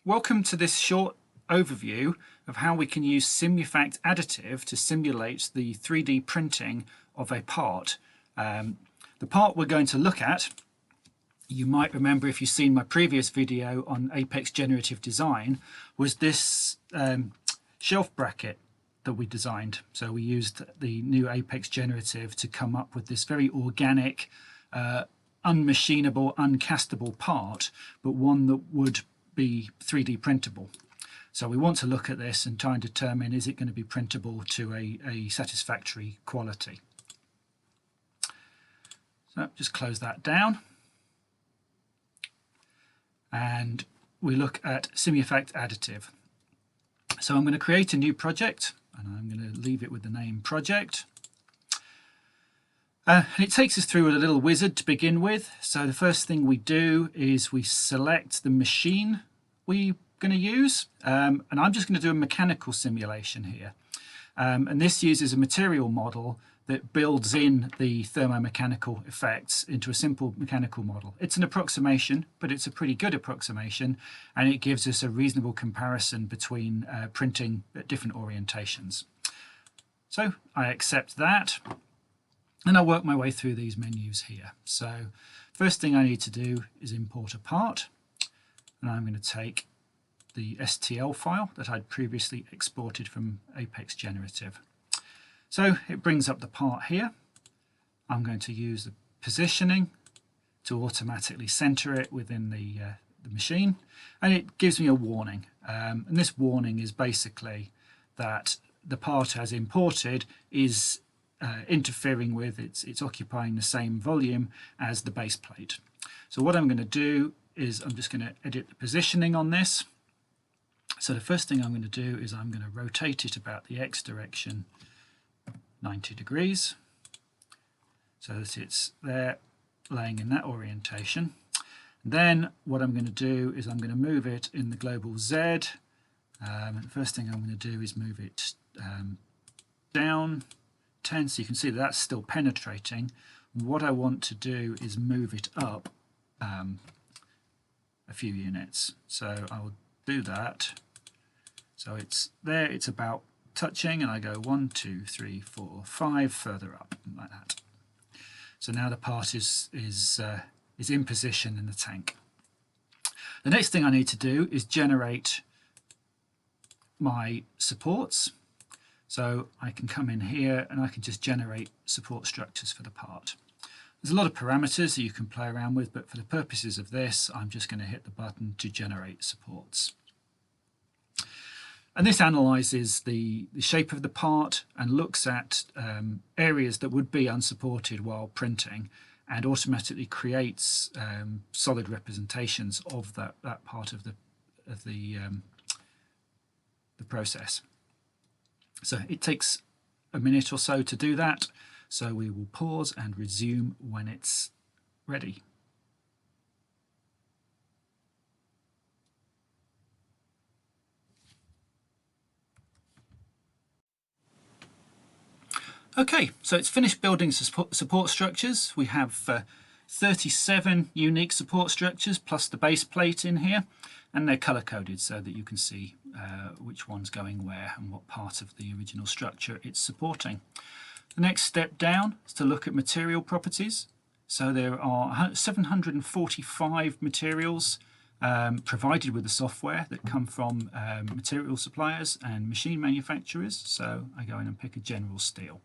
welcome to this short overview of how we can use Simufact additive to simulate the 3D printing of a part. The part we're going to look at, you might remember if you've seen my previous video on Apex Generative Design, was this shelf bracket that we designed. So we used the new Apex Generative to come up with this very organic, un-machinable, un-castable part, but one that would be 3D printable. So we want to look at this and try and determine, is it going to be printable to a satisfactory quality. So just close that down. And we look at Simufact additive. So I'm going to create a new project, and I'm going to leave it with the name project. And it takes us through a little wizard to begin with. So the first thing we do is we select the machine we're going to use, and I'm just going to do a mechanical simulation here. And this uses a material model that builds in the thermomechanical effects into a simple mechanical model. It's an approximation, but it's a pretty good approximation, and it gives us a reasonable comparison between printing at different orientations. So I accept that, and I'll work my way through these menus here. So first thing I need to do is import a part, and I'm going to take the STL file that I'd previously exported from Apex Generative. So it brings up the part here. I'm going to use the positioning to automatically center it within the machine, and it gives me a warning. And this warning is basically that the part as imported is interfering with, it's occupying the same volume as the base plate. So what I'm going to do is I'm just going to edit the positioning on this. So the first thing I'm going to do is I'm going to rotate it about the X direction 90 degrees so that it's there laying in that orientation. And then what I'm going to do is I'm going to move it in the global Z. And the first thing I'm going to do is move it down 10, so you can see that that's still penetrating. And what I want to do is move it up a few units. So I'll do that. So it's there, it's about touching, and I go 1, 2, 3, 4, 5 further up, like that. So now the part is in position in the tank. The next thing I need to do is generate my supports. So I can come in here and I can just generate support structures for the part. There's a lot of parameters that you can play around with, but for the purposes of this, I'm just going to hit the button to generate supports. And this analyzes the shape of the part and looks at areas that would be unsupported while printing, and automatically creates solid representations of that part of the process. So it takes a minute or so to do that. So we will pause and resume when it's ready. Okay, so it's finished building support structures. We have 37 unique support structures plus the base plate in here, and they're color coded so that you can see which one's going where and what part of the original structure it's supporting. The next step down is to look at material properties. So there are 745 materials provided with the software that come from material suppliers and machine manufacturers. So I go in and pick a general steel.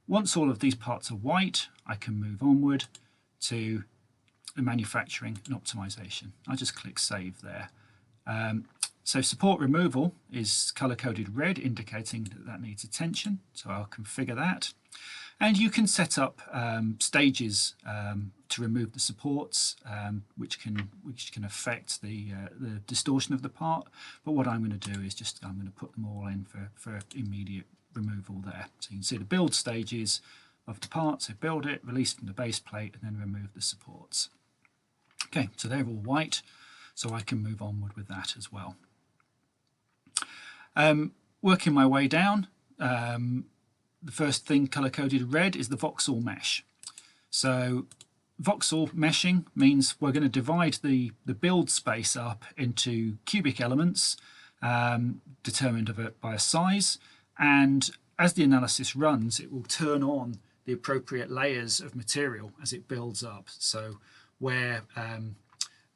Once all of these parts are white, I can move onward to the manufacturing and optimization. I just click save there. So support removal is color-coded red, indicating that needs attention. So I'll configure that. And you can set up stages to remove the supports, which can affect the distortion of the part. But what I'm going to do is I'm going to put them all in for immediate removal there. So you can see the build stages of the part. So build it, release from the base plate, and then remove the supports. Okay, so they're all white, so I can move onward with that as well. Working my way down, the first thing color-coded red is the Voxel Mesh. So Voxel meshing means we're going to divide the build space up into cubic elements determined by a size, and as the analysis runs, it will turn on the appropriate layers of material as it builds up. So where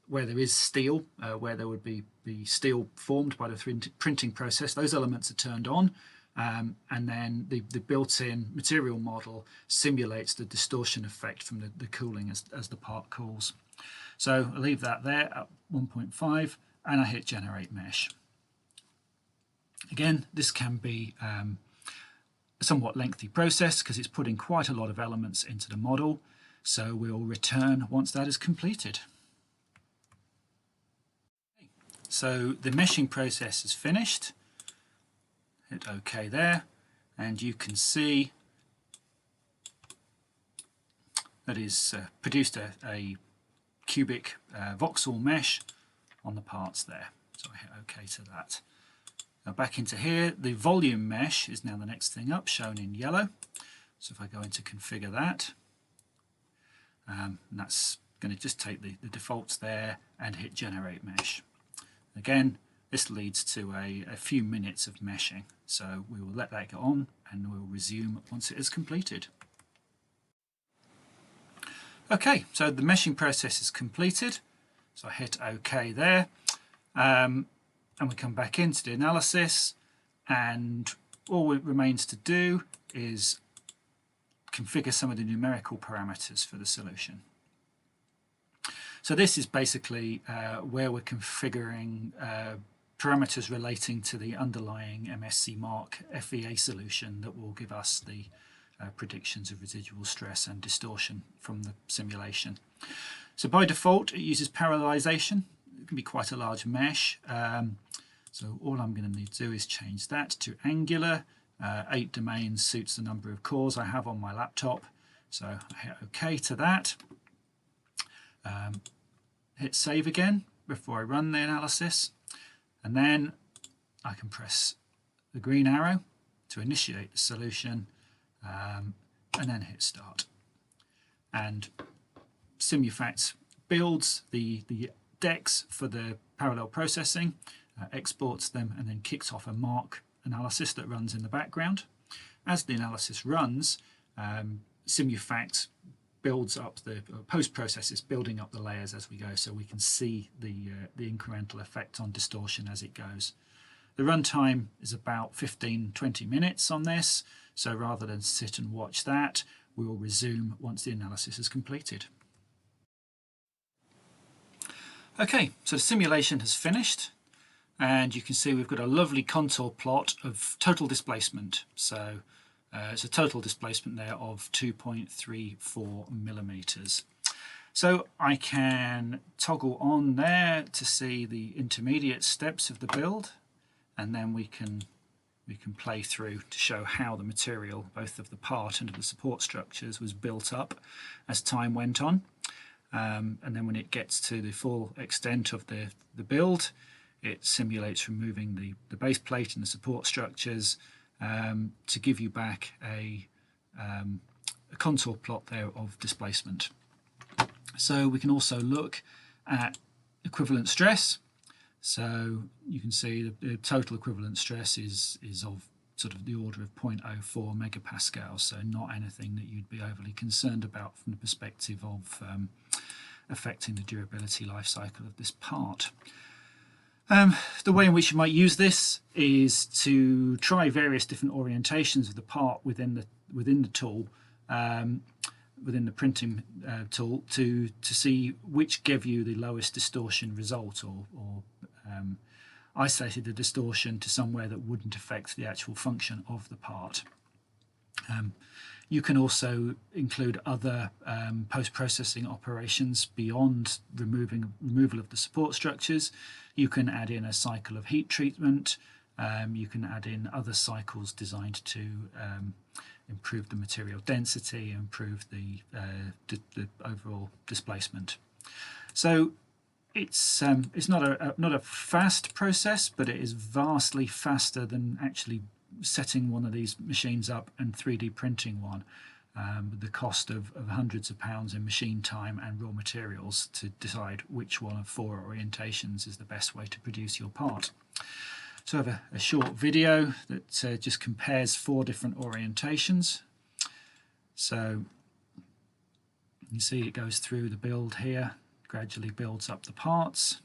there is steel, where there would be steel formed by the printing process, those elements are turned on, and then the built-in material model simulates the distortion effect from the cooling as the part cools. So I leave that there at 1.5 and I hit Generate Mesh. Again, this can be a somewhat lengthy process because it's putting quite a lot of elements into the model, so we'll return once that is completed. So the meshing process is finished. Hit OK there, and you can see that is produced a cubic voxel mesh on the parts there. So I hit OK to that. Now back into here, the volume mesh is now the next thing up, shown in yellow. So if I go into configure that, and that's going to just take the defaults there and hit generate mesh. Again, this leads to a few minutes of meshing, so we will let that go on and we'll resume once it is completed. Okay, so the meshing process is completed, so I hit OK there, and we come back into the analysis, and all it remains to do is configure some of the numerical parameters for the solution. So this is basically where we're configuring parameters relating to the underlying MSC Mark FEA solution that will give us the predictions of residual stress and distortion from the simulation. So by default it uses parallelization. It can be quite a large mesh, so all I'm going to need to do is change that to angular. 8 domains suits the number of cores I have on my laptop, so I hit OK to that. Hit save again before I run the analysis, and then I can press the green arrow to initiate the solution, and then hit start. And Simufact builds the decks for the parallel processing, exports them, and then kicks off a mark analysis that runs in the background. As the analysis runs, Simufact builds up the post-process is building up the layers as we go, so we can see the incremental effect on distortion as it goes. The runtime is about 15-20 minutes on this, so rather than sit and watch that, we will resume once the analysis is completed. Okay, so the simulation has finished, and you can see we've got a lovely contour plot of total displacement. So it's a total displacement there of 2.34 millimeters. So I can toggle on there to see the intermediate steps of the build, and then we can play through to show how the material, both of the part and of the support structures, was built up as time went on. And then when it gets to the full extent of the build, it simulates removing the base plate and the support structures to give you back a contour plot there of displacement. So we can also look at equivalent stress. So you can see the total equivalent stress is of sort of the order of 0.04 megapascals, so not anything that you'd be overly concerned about from the perspective of affecting the durability life cycle of this part. The way in which you might use this is to try various different orientations of the part within the tool, within the printing tool, to see which give you the lowest distortion result, or isolated the distortion to somewhere that wouldn't affect the actual function of the part. You can also include other post-processing operations beyond removal of the support structures. You can add in a cycle of heat treatment. You can add in other cycles designed to improve the material density, improve the overall displacement. So it's not a fast process, but it is vastly faster than actually setting one of these machines up and 3D printing one. the cost of hundreds of pounds in machine time and raw materials to decide which one of 4 orientations is the best way to produce your part. So I have a short video that just compares 4 different orientations. So you see it goes through the build here, gradually builds up the parts,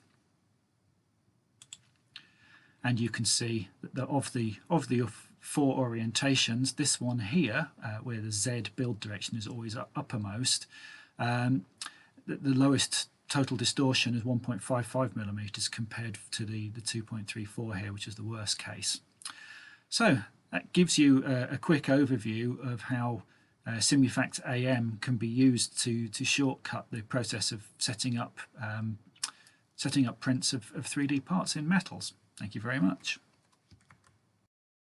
and you can see that of the 4 orientations, this one here, where the Z build direction is always uppermost, the lowest total distortion is 1.55 millimeters compared to the 2.34 here, which is the worst case. So that gives you a quick overview of how Simufact AM can be used to shortcut the process of setting up prints of 3D parts in metals. Thank you very much.